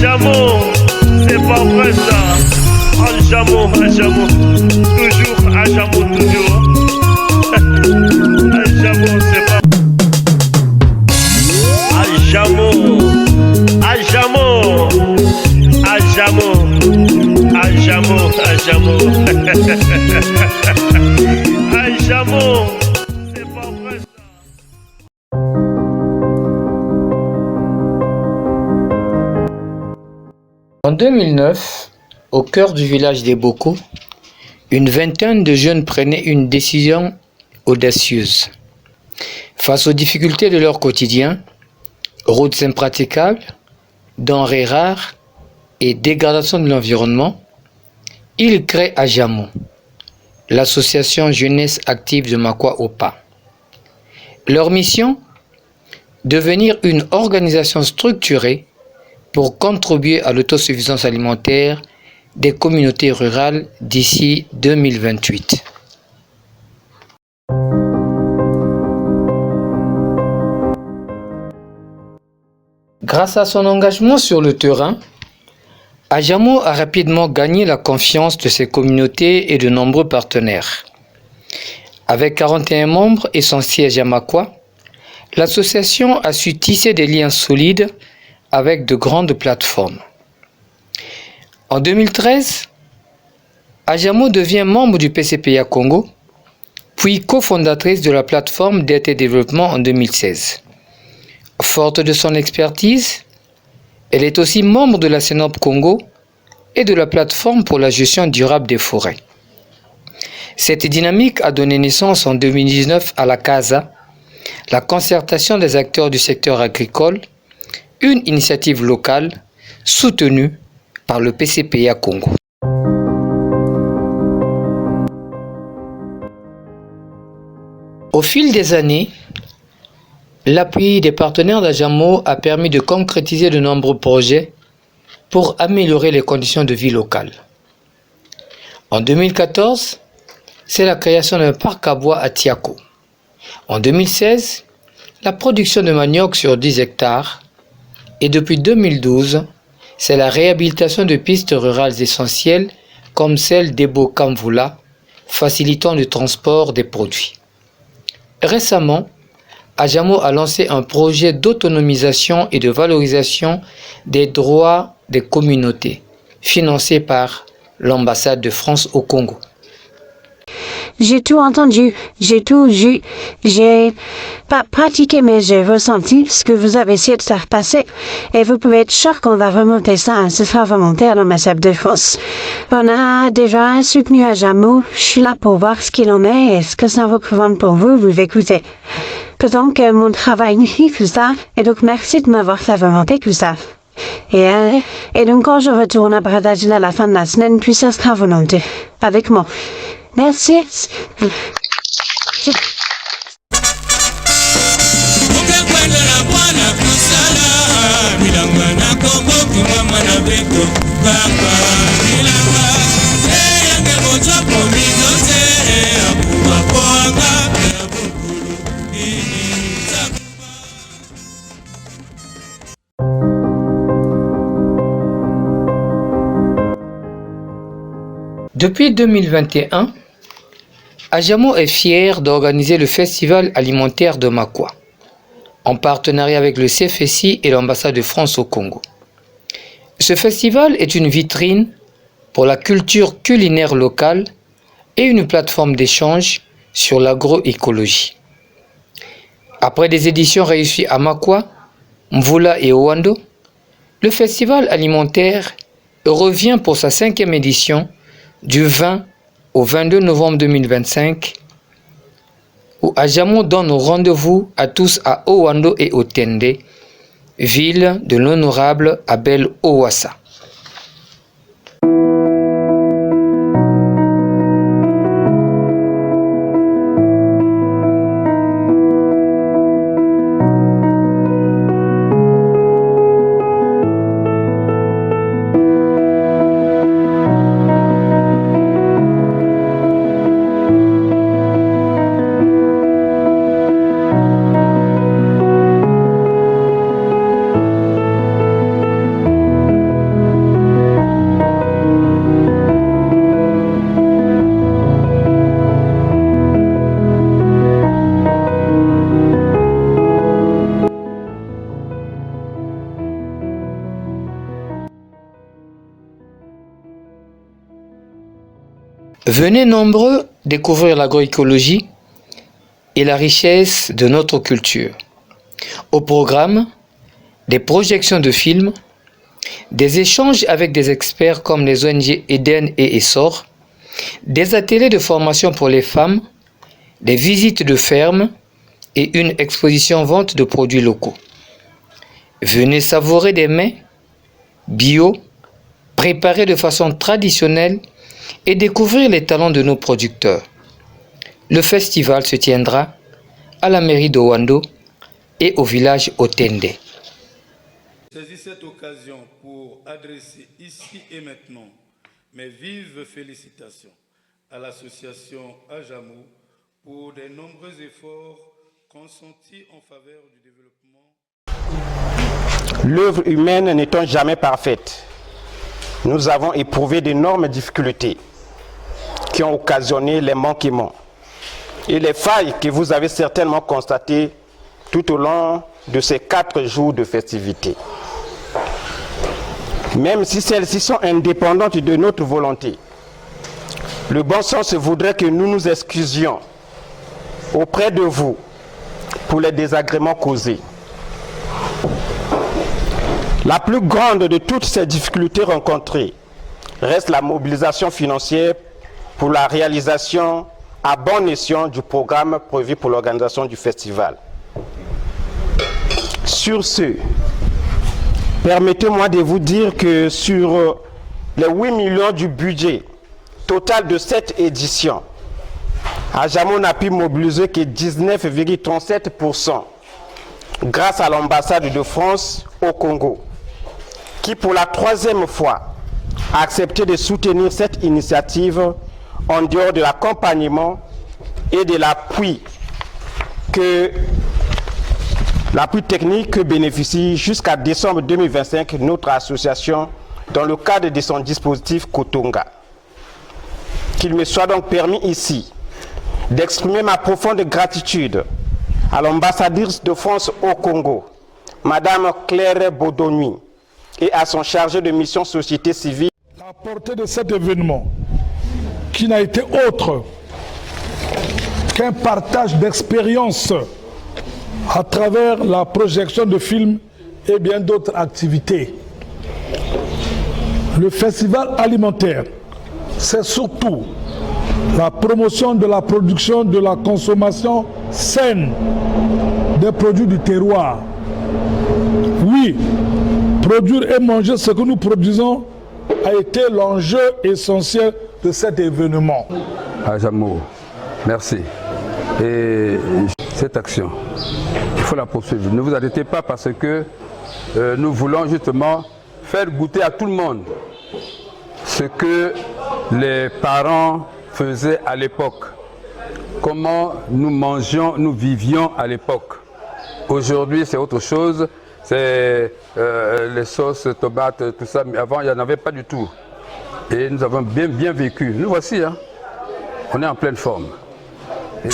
Ajamo, c'est pas vrai ça. Ajamo, Ajamo, toujours Ajamo, toujours. Ajamo, c'est pas. Ajamo, Ajamo, Ajamo, Ajamo, Ajamo. Ajamo, c'est pas vrai ça. En 2009, au cœur du village des Bocaux, une vingtaine de jeunes prenaient une décision audacieuse. Face aux difficultés de leur quotidien, routes impraticables, denrées rares et dégradation de l'environnement, ils créent Ajamo, l'association jeunesse active de Makwa Opa. Leur mission? Devenir une organisation structurée pour contribuer à l'autosuffisance alimentaire des communautés rurales d'ici 2028. Grâce à son engagement sur le terrain, Ajamo a rapidement gagné la confiance de ses communautés et de nombreux partenaires. Avec 41 membres et son siège à Makwa, l'association a su tisser des liens solides avec de grandes plateformes. En 2013, Ajamo devient membre du PCPA Congo, puis cofondatrice de la plateforme d'aide et développement en 2016. Forte de son expertise, elle est aussi membre de la CENOP Congo et de la plateforme pour la gestion durable des forêts. Cette dynamique a donné naissance en 2019 à la CASA, la concertation des acteurs du secteur agricole, une initiative locale soutenue par le PCPA Congo. Au fil des années, l'appui des partenaires d'Ajamo a permis de concrétiser de nombreux projets pour améliorer les conditions de vie locales. En 2014, c'est la création d'un parc à bois à Tiako. En 2016, la production de manioc sur 10 hectares. Et depuis 2012, c'est la réhabilitation de pistes rurales essentielles comme celle d'Ebo Kamvula, facilitant le transport des produits. Récemment, Ajamo a lancé un projet d'autonomisation et de valorisation des droits des communautés, financé par l'ambassade de France au Congo. J'ai tout entendu, j'ai pas pratiqué, mais j'ai ressenti ce que vous avez essayé de faire passer. Et vous pouvez être sûr qu'on va remonter ça, ce sera remonté à l'ambassade de France. On a déjà soutenu Ajamo, je suis là pour voir ce qu'il en est et ce que ça représente pour vous, vous écoutez. Peut-être que mon travail ici, tout ça, et donc merci de m'avoir fait remonter tout ça. Et donc quand je retourne à Bradagil à la fin de la semaine, puis ça sera volonté, avec moi. Merci. Depuis 2021, Ajamo est fier d'organiser le Festival alimentaire de Makwa, en partenariat avec le CFSI et l'ambassade de France au Congo. Ce festival est une vitrine pour la culture culinaire locale et une plateforme d'échange sur l'agroécologie. Après des éditions réussies à Makwa, Mvula et Owando, le festival alimentaire revient pour sa 5e édition du 20 au 22 novembre 2025, où Ajamo donne rendez-vous à tous à Owando et Otende, ville de l'honorable Abel Owassa. Venez nombreux découvrir l'agroécologie et la richesse de notre culture. Au programme, des projections de films, des échanges avec des experts comme les ONG Eden et Essor, des ateliers de formation pour les femmes, des visites de fermes et une exposition vente de produits locaux. Venez savourer des mets bio, préparés de façon traditionnelle et découvrir les talents de nos producteurs. Le festival se tiendra à la mairie de Wando et au village Otende. Je saisis cette occasion pour adresser ici et maintenant mes vives félicitations à l'association Ajamo pour les nombreux efforts consentis en faveur du développement. L'œuvre humaine n'étant jamais parfaite, nous avons éprouvé d'énormes difficultés qui ont occasionné les manquements et les failles que vous avez certainement constatées tout au long de ces 4 jours de festivités. Même si celles-ci sont indépendantes de notre volonté, le bon sens voudrait que nous nous excusions auprès de vous pour les désagréments causés. La plus grande de toutes ces difficultés rencontrées reste la mobilisation financière pour la réalisation à bon escient du programme prévu pour l'organisation du festival. Sur ce, permettez-moi de vous dire que sur les 8 millions du budget total de cette édition, Ajamo n'a pu mobiliser que 19,37% grâce à l'ambassade de France au Congo, qui pour la 3e fois a accepté de soutenir cette initiative en dehors de l'accompagnement et de l'appui technique que bénéficie jusqu'à décembre 2025 notre association dans le cadre de son dispositif Kotonga. Qu'il me soit donc permis ici d'exprimer ma profonde gratitude à l'ambassadrice de France au Congo, Madame Claire Baudonnuy, et à son chargé de mission société civile. La portée de cet événement, qui n'a été autre qu'un partage d'expériences à travers la projection de films et bien d'autres activités. Le festival alimentaire, c'est surtout la promotion de la production, de la consommation saine des produits du terroir. Oui, produire et manger ce que nous produisons a été l'enjeu essentiel de cet événement. Ajamo, merci. Et cette action, il faut la poursuivre. Ne vous arrêtez pas parce que nous voulons justement faire goûter à tout le monde ce que les parents faisaient à l'époque, comment nous mangions, nous vivions à l'époque. Aujourd'hui, c'est autre chose, c'est les sauces, tomates, tout ça, mais avant, il n'y en avait pas du tout. Et nous avons bien vécu. Nous voici, hein, on est en pleine forme. Et...